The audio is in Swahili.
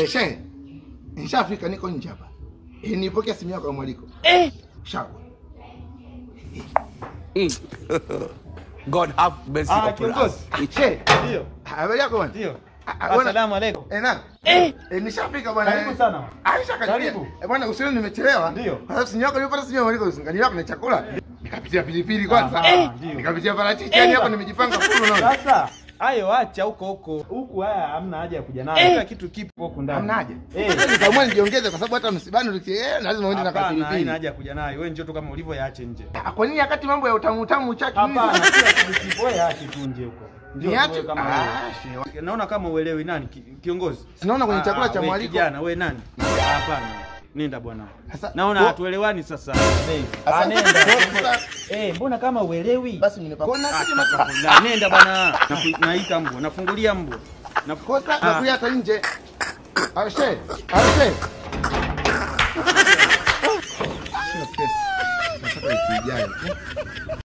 Shehe. Nishafika niko nje hapa. Nipokea simu yako ya mwaliko. Shawa. God have mercy upon us. Shehe. Ndio. Habari yako bwana? Ndio. Asalamu alaykum. Na. Nishafika bwana. Karibu sana. Aisha karibu. Bwana usione nimechelewa. Ndio. Sasa simu yako nilipata simu ya mwaliko usingani wako na chakula. Nikapitia pilipili kwanza. Nikapitia parachichi yani hapa nimejipanga full unaona. Sasa hayo acha huku haya hamna haja ya kuja nayo. Kila kitu kipo huko ndani. Hamna haja. Nikaamua nijiongeze kwa sababu hata msibani lazima uende na kapilipili. Haina haja ya kuja nayo. Wewe njoo tu kama ulivyo yaache nje. Kwa nini wakati mambo ya utamu chaki nini? Hapana, kila kitu kipo wewe yaache tu nje huko. Niache kama naona kama uelewi nani kiongozi. Sinaona kwenye chakula cha mwaliko. Kijana wewe nani? Hapana. Nenda bwana. Naona hatuelewani sasa. Nenda. Mbona kama uelewi? Basi nimepakona nenda bwana. Naita mbwa, nafungulia mbwa. Nakosa nakuja hata nje. Aishe. Sio pesa. Nasaka ikijayo.